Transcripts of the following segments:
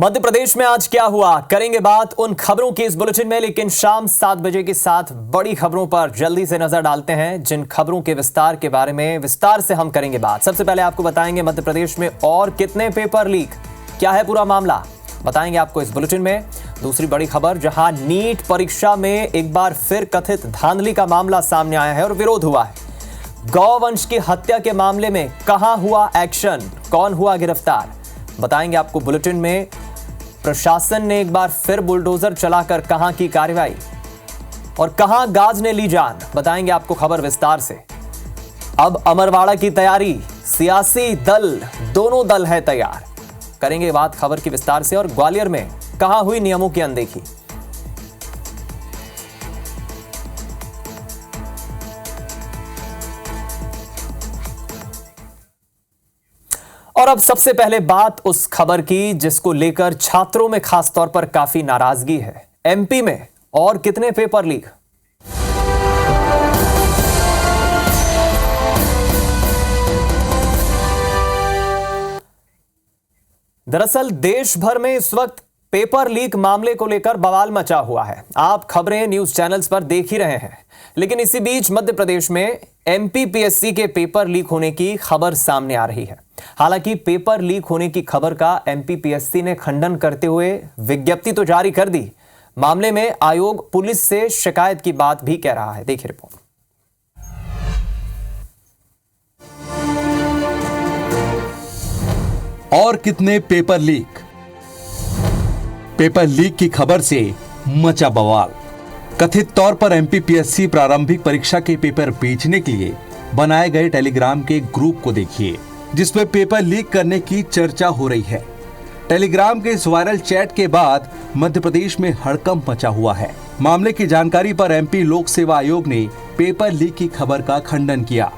मध्य प्रदेश में आज क्या हुआ, करेंगे बात उन खबरों की इस बुलेटिन में। लेकिन शाम 7 बजे के साथ बड़ी खबरों पर जल्दी से नजर डालते हैं, जिन खबरों के विस्तार के बारे में विस्तार से हम करेंगे बात। सबसे पहले आपको बताएंगे मध्य प्रदेश में और कितने पेपर लीक, क्या है पूरा मामला, बताएंगे आपको इस बुलेटिन में। दूसरी बड़ी खबर, जहां नीट परीक्षा में एक बार फिर कथित धांधली का मामला सामने आया है और विरोध हुआ है। गौवंश की हत्या के मामले में कहां हुआ एक्शन, कौन हुआ गिरफ्तार, बताएंगे आपको बुलेटिन में। प्रशासन ने एक बार फिर बुलडोजर चलाकर कहां की कार्रवाई और कहां गाज ने ली जान, बताएंगे आपको खबर विस्तार से। अब अमरवाड़ा की तैयारी, सियासी दल, दोनों दल है तैयार, करेंगे बात खबर की विस्तार से। और ग्वालियर में कहां हुई नियमों की अनदेखी। और अब सबसे पहले बात उस खबर की जिसको लेकर छात्रों में खास तौर पर काफी नाराजगी है। एमपी में और कितने पेपर लीक। दरअसल देश भर में इस वक्त पेपर लीक मामले को लेकर बवाल मचा हुआ है। आप खबरें न्यूज चैनल्स पर देख ही रहे हैं, लेकिन इसी बीच मध्य प्रदेश में एमपीपीएससी के पेपर लीक होने की खबर सामने आ रही है। हालांकि पेपर लीक होने की खबर का एमपीपीएससी ने खंडन करते हुए विज्ञप्ति तो जारी कर दी। मामले में आयोग पुलिस से शिकायत की बात भी कह रहा है। देखिए रिपोर्ट। और कितने पेपर लीक। पेपर लीक की खबर से मचा बवाल। कथित तौर पर एमपीपीएससी प्रारंभिक परीक्षा के पेपर बेचने के लिए बनाए गए टेलीग्राम के ग्रुप को देखिए, जिसमें पेपर लीक करने की चर्चा हो रही है। टेलीग्राम के इस वायरल चैट के बाद मध्य प्रदेश में हड़कंप मचा हुआ है। मामले की जानकारी पर एमपी लोक सेवा आयोग ने पेपर लीक की खबर का खंडन किया।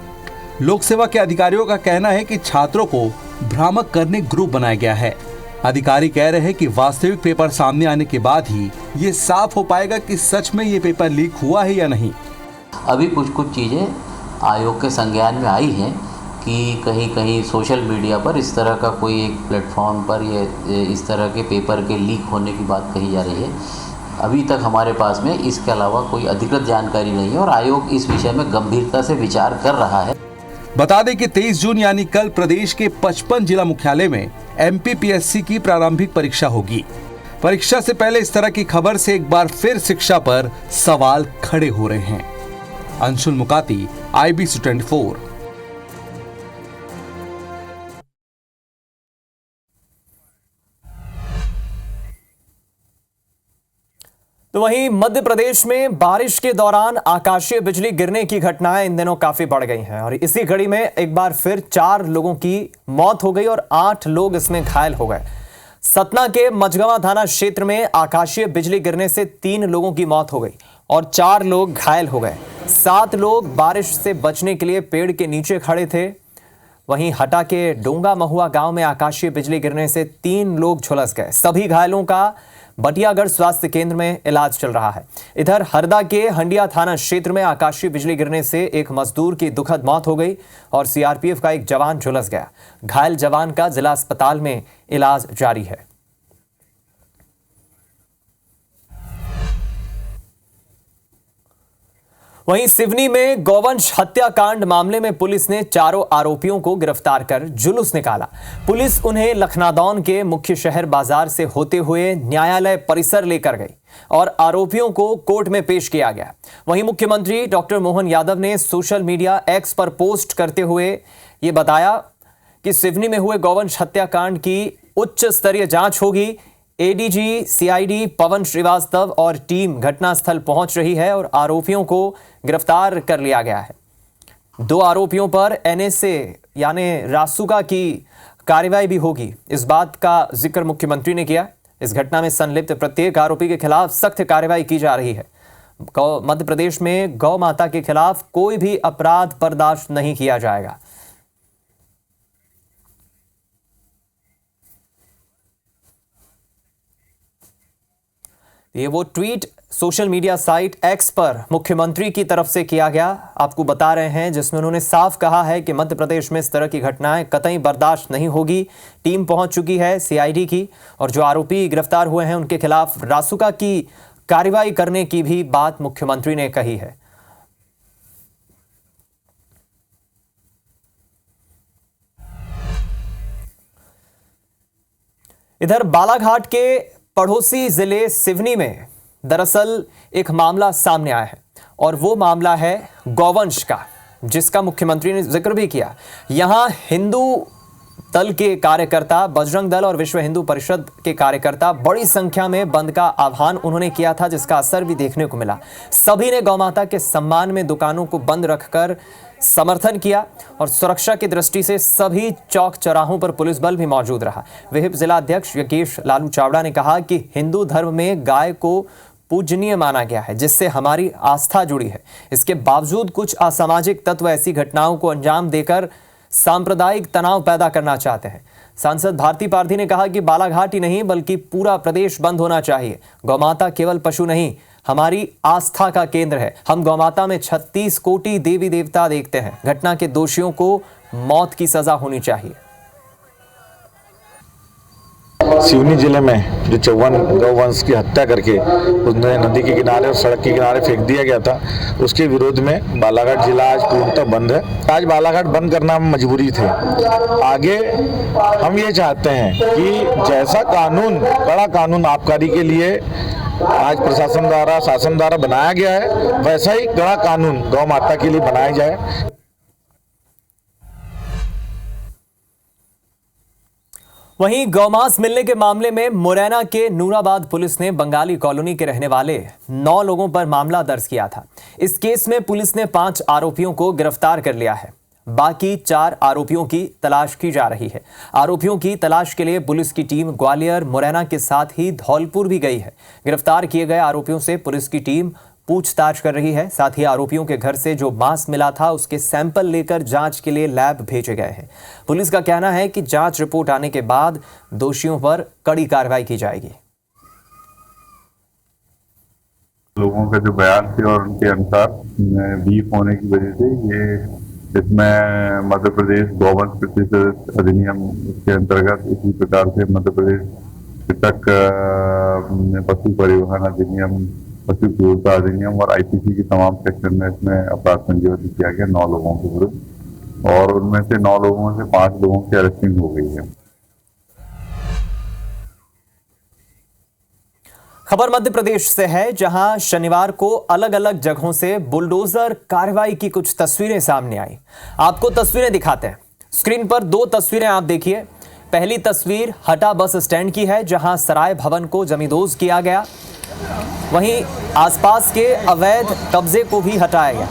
लोक सेवा के अधिकारियों का कहना है कि छात्रों को भ्रामक करने ग्रुप बनाया गया है। अधिकारी कह रहे हैं कि वास्तविक पेपर सामने आने के बाद ही ये साफ हो पाएगा कि सच में ये पेपर लीक हुआ है या नहीं। अभी कुछ चीज़ें आयोग के संज्ञान में आई हैं कि कहीं कहीं सोशल मीडिया पर इस तरह का कोई एक प्लेटफॉर्म पर ये इस तरह के पेपर के लीक होने की बात कही जा रही है। अभी तक हमारे पास में इसके अलावा कोई अधिकृत जानकारी नहीं है और आयोग इस विषय में गंभीरता से विचार कर रहा है। बता दें कि 23 जून यानी कल प्रदेश के 55 जिला मुख्यालय में एमपीपीएससी की प्रारंभिक परीक्षा होगी। परीक्षा से पहले इस तरह की खबर से एक बार फिर शिक्षा पर सवाल खड़े हो रहे हैं। अंशुल मुकाती, IBC 24। तो वहीं मध्य प्रदेश में बारिश के दौरान आकाशीय बिजली गिरने की घटनाएं इन दिनों काफी बढ़ गई हैं और इसी घड़ी में एक बार फिर 4 लोगों की मौत हो गई और 8 लोग इसमें घायल हो गए। सतना के मझगवां थाना क्षेत्र में आकाशीय बिजली गिरने से 3 लोगों की मौत हो गई और 4 लोग घायल हो गए। 7 लोग बारिश से बचने के लिए पेड़ के नीचे खड़े थे। वहीं हटा के डोंगा महुआ गांव में आकाशीय बिजली गिरने से 3 लोग झुलस गए। सभी घायलों का बटियागढ़ स्वास्थ्य केंद्र में इलाज चल रहा है। इधर हरदा के हंडिया थाना क्षेत्र में आकाशीय बिजली गिरने से एक मजदूर की दुखद मौत हो गई और सीआरपीएफ का एक जवान झुलस गया। घायल जवान का जिला अस्पताल में इलाज जारी है। वहीं सिवनी में गौवंश हत्याकांड मामले में पुलिस ने 4 आरोपियों को गिरफ्तार कर जुलूस निकाला। पुलिस उन्हें लखनादौन के मुख्य शहर बाजार से होते हुए न्यायालय परिसर लेकर गई और आरोपियों को कोर्ट में पेश किया गया। वहीं मुख्यमंत्री डॉक्टर मोहन यादव ने सोशल मीडिया एक्स पर पोस्ट करते हुए ये बताया कि सिवनी में हुए गौवंश हत्याकांड की उच्च स्तरीय जांच होगी। एडीजी सीआईडी पवन श्रीवास्तव और टीम घटनास्थल पहुंच रही है और आरोपियों को गिरफ्तार कर लिया गया है। 2 आरोपियों पर एनएसए यानी रासुका की कार्रवाई भी होगी, इस बात का जिक्र मुख्यमंत्री ने किया। इस घटना में संलिप्त प्रत्येक आरोपी के खिलाफ सख्त कार्रवाई की जा रही है। मध्य प्रदेश में गौ माता के खिलाफ कोई भी अपराध बर्दाश्त नहीं किया जाएगा। ये वो tweet social media site x पर मुख्यमंत्री की तरफ से किया गया, आपको बता रहे हैं, जिसमें उन्होंने साफ कहा है कि मध्य प्रदेश में इस तरह की घटनाएं कतई बर्दाश्त नहीं होगी। टीम पहुंच चुकी है सीआईडी की और जो आरोपी गिरफ्तार हुए हैं उनके खिलाफ रासुका की कार्रवाई करने की भी बात मुख्यमंत्री ने कही है। इधर बालाघाट के पड़ोसी जिले सिवनी में दरअसल एक मामला सामने आया है और वो मामला है गौवंश का, जिसका मुख्यमंत्री ने जिक्र भी किया। यहां हिंदू दल के कार्यकर्ता, बजरंग दल और विश्व हिंदू परिषद के कार्यकर्ता बड़ी संख्या में बंद का आह्वान उन्होंने किया था, जिसका असर भी देखने को मिला। सभी ने गौमाता के सम्मान में दुकानों को बंद रखकर समर्थन किया और सुरक्षा की दृष्टि से सभी चौक चौराहों पर पुलिस बल भी मौजूद रहा। विहिप जिला अध्यक्ष योगेश लालू चावड़ा ने कहा कि हिंदू धर्म में गाय को पूजनीय माना गया है, जिससे हमारी आस्था जुड़ी है। इसके बावजूद कुछ असामाजिक तत्व ऐसी घटनाओं को अंजाम देकर सांप्रदायिक तनाव पैदा करना चाहते हैं। सांसद भारती पारधी ने कहा कि बालाघाट ही नहीं बल्कि पूरा प्रदेश बंद होना चाहिए। गौमाता केवल पशु नहीं, हमारी आस्था का केंद्र है। हम गौमाता में 36 कोटि देवी देवता देखते हैं। घटना के दोषियों को मौत की सजा होनी चाहिए। सिवनी जिले में जो 54 गौवंश की हत्या करके उसने नदी के किनारे और सड़क के किनारे फेंक दिया गया था, उसके विरोध में बालाघाट जिला आज पूर्णतः बंद है। आज बालाघाट बंद करना मजबूरी थे। आगे हम ये चाहते हैं कि जैसा कानून, कड़ा कानून आबकारी के लिए आज प्रशासन द्वारा, शासन द्वारा बनाया गया है, वैसा ही कड़ा कानून गौ माता के लिए बनाया जाए। वहीं गौमांस मिलने के मामले में मुरैना के नूराबाद पुलिस ने बंगाली कॉलोनी के रहने वाले 9 लोगों पर मामला दर्ज किया था। इस केस में पुलिस ने 5 आरोपियों को गिरफ्तार कर लिया है। बाकी 4 आरोपियों की तलाश की जा रही है। आरोपियों की तलाश के लिए पुलिस की टीम ग्वालियर, मुरैना के साथ ही धौलपुर भी गई है। गिरफ्तार किए गए आरोपियों से पुलिस की टीम पूछताछ कर रही है। साथ ही आरोपियों के घर से जो मांस मिला था उसके सैंपल लेकर जांच के लिए लैब भेजे गए हैं। पुलिस का कहना है कि जांच रिपोर्ट आने के बाद दोषियों पर कड़ी कार्रवाई की जाएगी। लोगों का जो बयान थे और उनके अनुसार बीफ होने की वजह से ये इसमें मध्य प्रदेश गौवंश प्रतिशत अधिनियम के अंतर्गत इसी प्रकार से मध्य प्रदेश तक पशु परिवहन अधिनियम, पशु क्रूरता अधिनियम और आईपीसी के तमाम सेक्शन में इसमें अपराध पंजीबद्ध किया गया 9 लोगों के विरुद्ध, और उनमें से 9 लोगों में से 5 लोगों की अरेस्टिंग हो गई है। खबर मध्य प्रदेश से है, जहां शनिवार को अलग अलग जगहों से बुलडोजर कार्रवाई की कुछ तस्वीरें सामने आई। आपको तस्वीरें दिखाते हैं। स्क्रीन पर 2 तस्वीरें आप देखिए। पहली तस्वीर हटा बस स्टैंड की है, जहां सराय भवन को जमींदोज किया गया। वहीं आसपास के अवैध कब्जे को भी हटाया गया।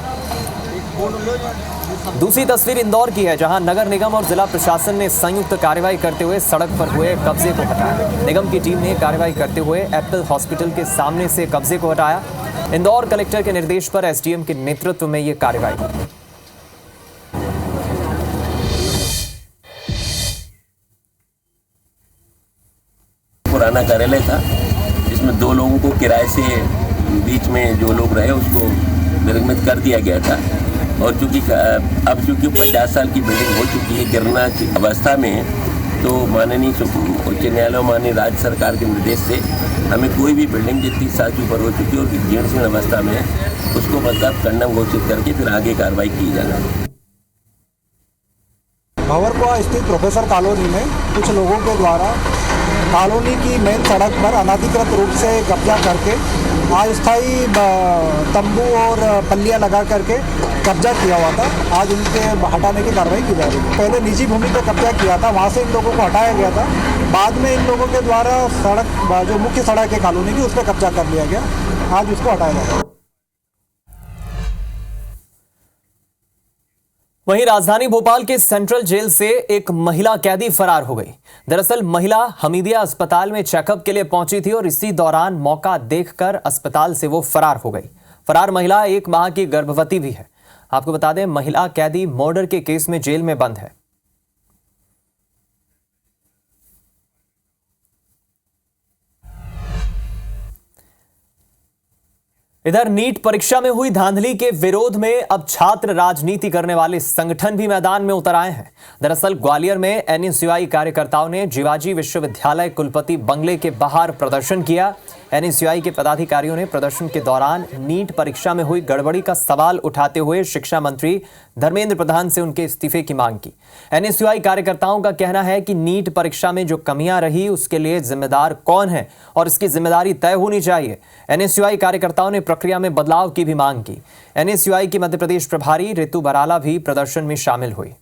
दूसरी तस्वीर इंदौर की है, जहां नगर निगम और जिला प्रशासन ने संयुक्त कार्रवाई करते हुए सड़क पर हुए कब्जे को हटाया। निगम की टीम ने कार्रवाई करते हुए एप्पल हॉस्पिटल के सामने से कब्जे को हटाया। इंदौर कलेक्टर के निर्देश पर एसडीएम के नेतृत्व में यह कार्रवाई हुई। पुराना कार्यालय था, जिसमें 2 लोगों को किराए से बीच में जो लोग रहे उसको निर्गमित कर दिया गया था। और चूंकि अब 50 साल की बिल्डिंग हो चुकी है गिरना की अवस्था में, तो माननीय उच्च न्यायालय और माननीय राज्य सरकार के निर्देश से हमें कोई भी बिल्डिंग जो 30 साल के ऊपर हो चुकी है और जीर्णशीर्ण अवस्था में उसको मतलब कंडम घोषित करके फिर आगे कार्रवाई की जाना है। भंवरकुआ स्थित प्रोफेसर कॉलोनी में कुछ लोगों के द्वारा कॉलोनी की मेन सड़क पर अनाधिकृत रूप से कब्जा करके अस्थायी तंबू और पल्लियाँ लगा करके कब्जा किया हुआ था। आज उनके हटाने की कार्रवाई की जा रही है। पहले निजी भूमि पर कब्जा किया था, वहाँ से इन लोगों को हटाया गया था। बाद में इन लोगों के द्वारा सड़क, जो मुख्य सड़क है कॉलोनी की, उस पर कब्जा कर लिया गया। आज उसको हटाया जा रहा है। वहीं राजधानी भोपाल के सेंट्रल जेल से एक महिला कैदी फरार हो गई। दरअसल महिला हमीदिया अस्पताल में चेकअप के लिए पहुंची थी और इसी दौरान मौका देखकर अस्पताल से वो फरार हो गई। फरार महिला 1 माह की गर्भवती भी है। आपको बता दें, महिला कैदी मर्डर के केस में जेल में बंद है। इधर नीट परीक्षा में हुई धांधली के विरोध में अब छात्र राजनीति करने वाले संगठन भी मैदान में उतर आए हैं। दरअसल ग्वालियर में एनएसयूआई कार्यकर्ताओं ने जिवाजी विश्वविद्यालय कुलपति बंगले के बाहर प्रदर्शन किया। एनएसयूआई के पदाधिकारियों ने प्रदर्शन के दौरान नीट परीक्षा में हुई गड़बड़ी का सवाल उठाते हुए शिक्षा मंत्री धर्मेंद्र प्रधान से उनके इस्तीफे की मांग की। एनएसयूआई कार्यकर्ताओं का कहना है कि नीट परीक्षा में जो कमियां रही उसके लिए जिम्मेदार कौन है और इसकी जिम्मेदारी तय होनी चाहिए। एनएसयूआई कार्यकर्ताओं ने प्रक्रिया में बदलाव की भी मांग की। एनएसयूआई की मध्य प्रदेश प्रभारी ऋतु बराला भी प्रदर्शन में शामिल हुई।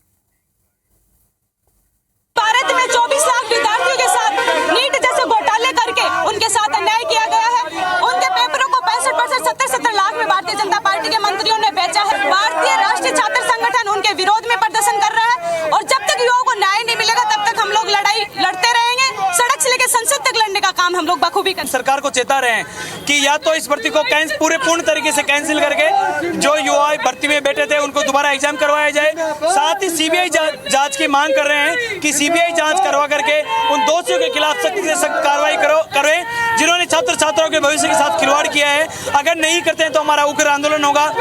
भारत में 24 लाख विद्यार्थियों के साथ नीट जैसे घोटाले करके उनके साथ अन्याय किया गया है। उनके पेपरों को 65% 70 लाख में भारतीय जनता पार्टी के मंत्रियों ने बेचा है। भारतीय राष्ट्रीय छात्र संगठन उनके विरोध में प्रदर्शन कर रहा है और जब तक युवाओं को न्याय नहीं मिलेगा तब तक हम लोग लड़ाई लड़ते रहेंगे। सड़क से लेकर संसद तक लड़ने का काम हम लोग बखूबी करें। सरकार को चेता रहे हैं कि या तो इस भर्ती को पूर्ण तरीके से कैंसिल करके जो युवा भर्ती में बैठे थे उनको दोबारा एग्जाम करवाया जाए। साथ ही सीबीआई जांच की मांग कर रहे हैं कि सीबीआई जांच करवा करके उन दोषियों के खिलाफ सख्त से सख्त कार्रवाई करें जिन्होंने छात्र छात्राओं के भविष्य के साथ खिलवाड़ किया है। अगर नहीं करते हैं तो हमारा उग्र आंदोलन होगा।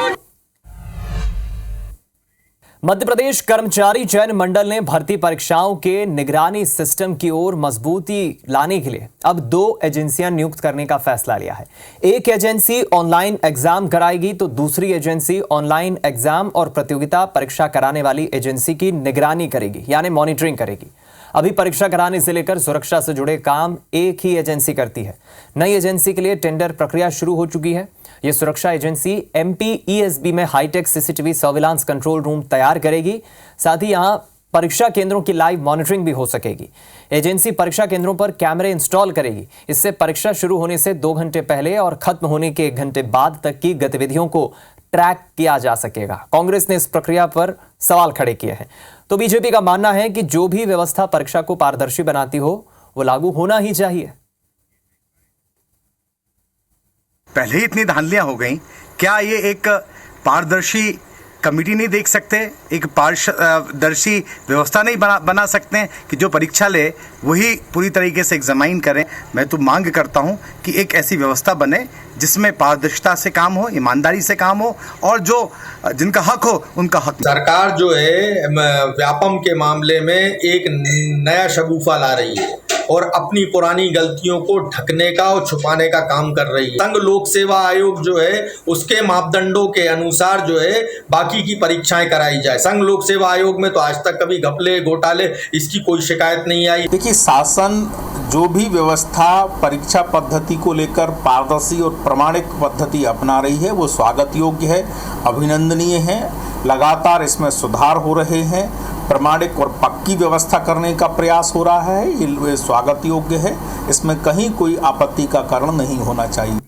मध्य प्रदेश कर्मचारी चयन मंडल ने भर्ती परीक्षाओं के निगरानी सिस्टम की ओर मजबूती लाने के लिए अब 2 एजेंसियां नियुक्त करने का फैसला लिया है। एक एजेंसी ऑनलाइन एग्जाम कराएगी तो दूसरी एजेंसी ऑनलाइन एग्जाम और प्रतियोगिता परीक्षा कराने वाली एजेंसी की निगरानी करेगी, यानी मॉनिटरिंग करेगी। अभी परीक्षा कराने से लेकर सुरक्षा से जुड़े काम एक ही एजेंसी करती है। नई एजेंसी के लिए टेंडर प्रक्रिया शुरू हो चुकी है। यह सुरक्षा एजेंसी MPESB में high tech CCTV surveillance control room तैयार करेगी। साथ ही यहां परीक्षा केंद्रों की लाइव मॉनिटरिंग भी हो सकेगी। एजेंसी परीक्षा केंद्रों पर कैमरे इंस्टॉल करेगी। इससे परीक्षा शुरू होने से 2 घंटे पहले और खत्म होने के 1 घंटे बाद तक की गतिविधियों को ट्रैक किया जा सकेगा। कांग्रेस ने इस प्रक्रिया पर सवाल खड़े किए हैं, तो बीजेपी का मानना है कि जो भी व्यवस्था परीक्षा को पारदर्शी बनाती हो वो लागू होना ही चाहिए। पहले ही इतनी धांधलियां हो गई, क्या ये एक पारदर्शी कमेटी नहीं देख सकते, एक पारदर्शी व्यवस्था नहीं बना सकते हैं कि जो परीक्षा ले वही पूरी तरीके से एग्जामाइन करें। मैं तो मांग करता हूं कि एक ऐसी व्यवस्था बने जिसमें पारदर्शिता से काम हो, ईमानदारी से काम हो और जो जिनका हक हो उनका हक। सरकार जो है व्यापम के मामले में एक नया शगुफा ला रही है और अपनी पुरानी गलतियों को ढकने का और छुपाने का काम कर रही है। संघ लोक सेवा आयोग जो है उसके मापदंडों के अनुसार जो है बाकी की परीक्षाएं कराई जाए। संघ लोक सेवा आयोग में तो आज तक कभी घपले घोटाले इसकी कोई शिकायत नहीं आई। देखिए, शासन जो भी व्यवस्था परीक्षा पद्धति को लेकर पारदर्शी और प्रमाणिक पद्धति अपना रही है वो स्वागत योग्य है, अभिनंदनीय है। लगातार इसमें सुधार हो रहे हैं, प्रमाणिक और पक्की व्यवस्था करने का प्रयास हो रहा है, ये स्वागत योग्य है। इसमें कहीं कोई आपत्ति का कारण नहीं होना चाहिए।